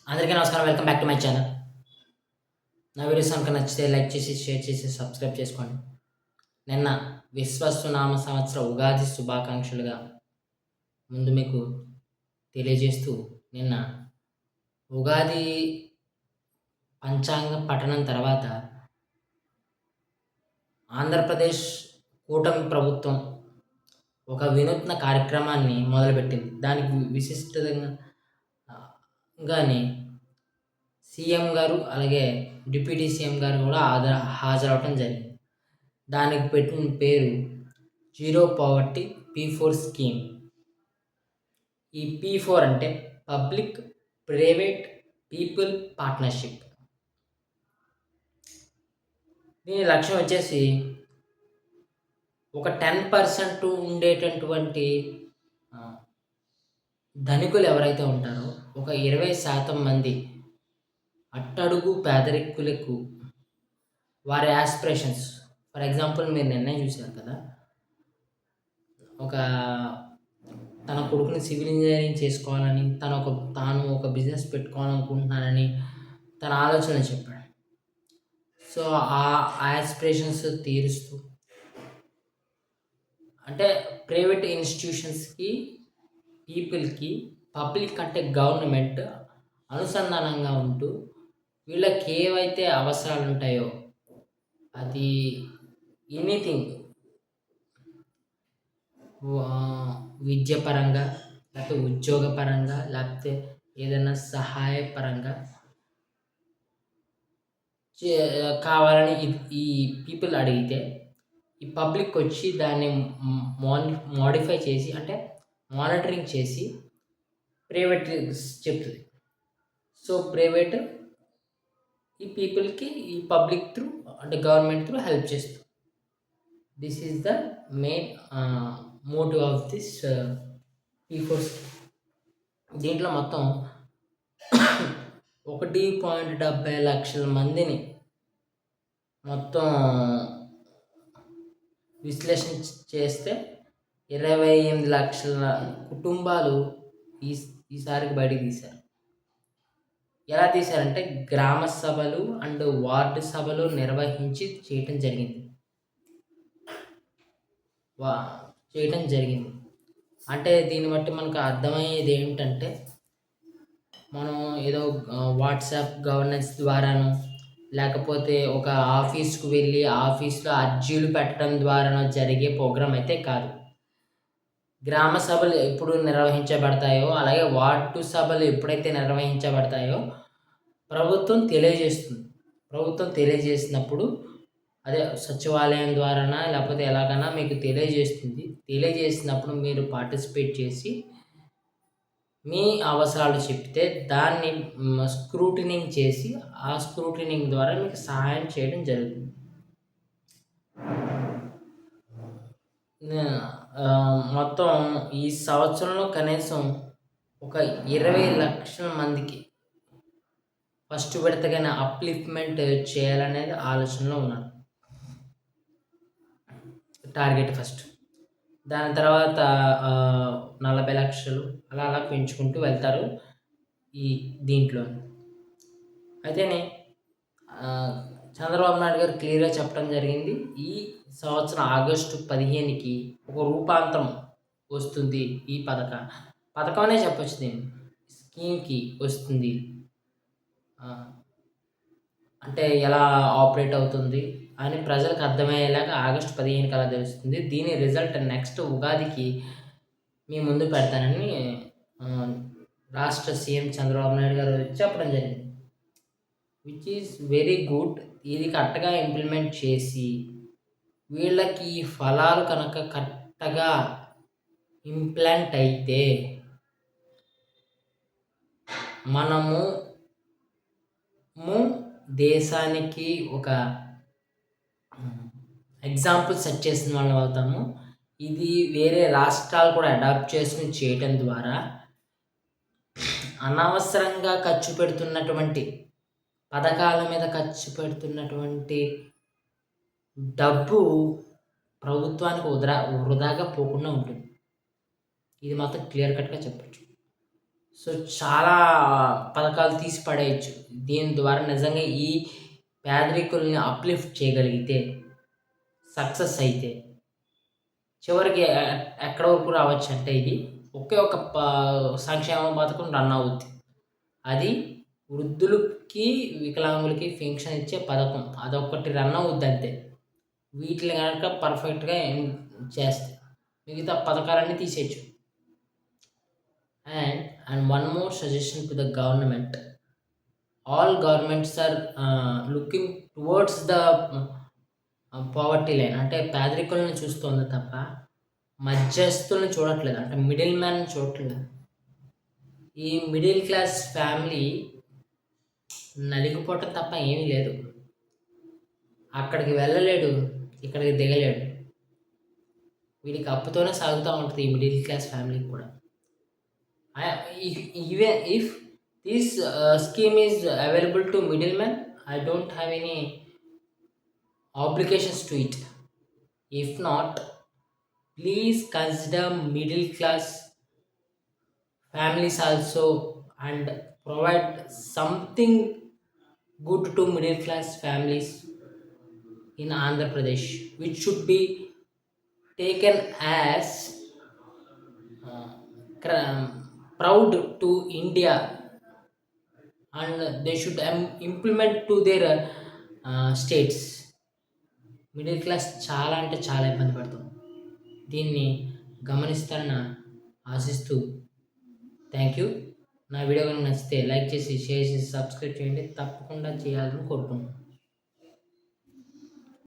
అందరికీ నమస్కారం. Welcome back to my channel. నా వీడియోస్ కనుక నచ్చితే లైక్ చేసి, షేర్ చేసి, సబ్స్క్రైబ్ చేసుకోండి. నిన్న విశ్వస్తునామ సంవత్సర ఉగాది శుభాకాంక్షలుగా ముందు మీకు తెలియజేస్తూ, నిన్న ఉగాది పంచాంగ పఠనం తర్వాత ఆంధ్రప్రదేశ్ కూటమి ప్రభుత్వం ఒక వినూత్న కార్యక్రమాన్ని మొదలుపెట్టింది. దానికి విశిష్టంగా గాని సీఎం గారు అలాగే డిప్యూటీ సీఎం గారు కూడా హాజరవటం జరిగింది. దానికి పెట్టిన పేరు జీరో పావర్టీ P4 స్కీమ్. ఈ P4 అంటే పబ్లిక్ ప్రైవేట్ పీపుల్ పార్ట్నర్షిప్. దీని లక్ష్యం వచ్చేసి ఒక 10% ఉండేటటువంటి ధనికులు ఎవరైతే ఉంటారో ఒక 20% మంది అట్టడుగు పేదరికులకు వారి యాస్పిరేషన్స్. ఫర్ ఎగ్జాంపుల్ మీరు నిన్నే చూశారు కదా, ఒక తన కొడుకుని సివిల్ ఇంజనీరింగ్ చేసుకోవాలని, తాను ఒక బిజినెస్ పెట్టుకోవాలనుకుంటున్నానని తన ఆలోచనలు చెప్పాడు. సో ఆ యాస్పిరేషన్స్ తీరుస్తూ, అంటే ప్రైవేట్ ఇన్స్టిట్యూషన్స్కి, పీపుల్కి, పబ్లిక్ అంటే గవర్నమెంట్ అనుసంధానంగా ఉంటూ వీళ్ళకి ఏవైతే అవసరాలు ఉంటాయో, అది ఎనీథింగ్, విద్యపరంగా, లేకపోతే ఉద్యోగపరంగా, లేకపోతే ఏదైనా సహాయపరంగా కావాలని ఈ పీపుల్ అడిగితే ఈ పబ్లిక్ వచ్చి దాన్ని మోడిఫై చేసి, అంటే మానిటరింగ్ చేసి ప్రైవేట్ చెప్తుంది. సో ప్రైవేట్ ఈ పీపుల్కి ఈ పబ్లిక్ త్రూ, అంటే గవర్నమెంట్ త్రూ హెల్ప్ చేస్తుంది. This is the main motive of this P4 scheme. దీంట్లో మొత్తం 1.70 లక్షల మందిని మొత్తం విశ్లేషణ చేస్తే 28 లక్షల కుటుంబాలు ఈసారికి బయటికి తీశారు. ఎలా తీశారంటే గ్రామ సభలు అండ్ వార్డు సభలు నిర్వహించి చేయటం జరిగింది. అంటే దీన్ని బట్టి మనకు అర్థమయ్యేది ఏమిటంటే, మనం ఏదో వాట్సాప్ గవర్నెన్స్ ద్వారానో, లేకపోతే ఒక ఆఫీస్కు వెళ్ళి ఆఫీస్లో అర్జీలు పెట్టడం ద్వారానో జరిగే ప్రోగ్రాం అయితే కాదు. గ్రామ సభలు ఎప్పుడు నిర్వహించబడతాయో, అలాగే వార్డు సభలు ఎప్పుడైతే నిర్వహించబడతాయో ప్రభుత్వం తెలియజేసినప్పుడు, అదే సచివాలయం ద్వారానా లేకపోతే ఎలాగైనా మీకు తెలియజేసినప్పుడు మీరు పార్టిసిపేట్ చేసి మీ అవసరాలు చెప్తే దాన్ని స్క్రూటినింగ్ చేసి, ఆ స్క్రూటినింగ్ ద్వారా మీకు సహాయం చేయడం జరుగుతుంది. మొత్తం ఈ సంవత్సరంలో కనీసం ఒక 20 లక్షల మందికి ఫస్ట్ విడతగానే అప్లిఫ్ట్మెంట్ చేయాలనేది ఆలోచనలో ఉన్నారు. Target first. దాని తర్వాత 40 లక్షలు అలా పెంచుకుంటూ వెళ్తారు ఈ దీంట్లో. అయితేనే చంద్రబాబు నాయుడు గారు క్లియర్గా చెప్పడం జరిగింది, ఈ సంవత్సరం ఆగస్టు 15కి ఒక రూపాంతరం వస్తుంది. ఈ పథకం అనే చెప్పచ్చు, దీన్ని స్కీమ్కి వస్తుంది. అంటే ఎలా ఆపరేట్ అవుతుంది అని ప్రజలకు అర్థమయ్యేలాగా ఆగస్టు 15కి అలా తెలుస్తుంది. దీని రిజల్ట్ నెక్స్ట్ ఉగాదికి మీ ముందు పెడతానని రాష్ట్ర సీఎం చంద్రబాబు నాయుడు గారు చెప్పడం జరిగింది, విచ్ ఈజ్ వెరీ గుడ్. ఇది కరెక్ట్గా ఇంప్లిమెంట్ చేసి వీళ్ళకి ఫలాలు కనుక కరెక్ట్గా ఇంప్లాంట్ అయితే మనము దేశానికి ఒక ఎగ్జాంపుల్ సెట్ చేసిన వాళ్ళం అవుతాము. ఇది వేరే రాష్ట్రాలు కూడా అడాప్ట్ చేసుకుని చేయటం ద్వారా అనవసరంగా ఖర్చు పెడుతున్నటువంటి పథకాల మీద ఖర్చు పెడుతున్నటువంటి డబ్బు ప్రభుత్వానికి వృధాగా పోకుండా ఉంటుంది. ఇది మాత్రం క్లియర్ కట్గా చెప్పచ్చు. సో, చాలా పథకాలు తీసి పడేయొచ్చు. దీని ద్వారా నిజంగా ఈ పేదరికుల్ని అప్‌లిఫ్ట్ చేయగలిగితే, సక్సెస్ అయితే, చివరికి ఎక్కడి వరకు రావచ్చంటే ఇది ఒకే ఒక సంక్షేమ పథకం రన్ అవుద్ది. అది వృద్ధులకి, వికలాంగులకి పెన్షన్ ఇచ్చే పథకం. అదొక్కటి రన్ అవుద్దంతే. వీటిని గనక పర్ఫెక్ట్‌గా చేస్తే మిగతా పథకాలన్నీ తీసేయొచ్చు. And one more suggestion to the government. All governments are looking towards the poverty line. అంటే పేదరికులను చూస్తోంది తప్ప మధ్యస్థులను చూడట్లేదు. అంటే మిడిల్ మ్యాన్‌ని చూడట్లేదు. ఈ మిడిల్ క్లాస్ ఫ్యామిలీ నలిగిపోవటం తప్ప ఏమీ లేదు. అక్కడికి వెళ్ళలేడు, ఇక్కడికి దిగలేడు. వీడికి అప్పుతోనే సాగుతూ ఉంటుంది ఈ మిడిల్ క్లాస్ ఫ్యామిలీకి కూడా. Even if this scheme is available to middlemen, I don't have any obligations to it. If not, please consider middle class families also and provide something good to middle class families in Andhra Pradesh, which should be taken as proud to India, and they should implement to their states. Middle class చాలా అంటే చాలా ఇబ్బంది పడతాం. దీన్ని గమనిస్తారని ఆశిస్తూ thank you. నా video కనుక నచ్చితే లైక్ చేసి, షేర్ చేసి, సబ్స్క్రైబ్ చేయండి. తప్పకుండా చేయాలని కోరుకుంటున్నాను.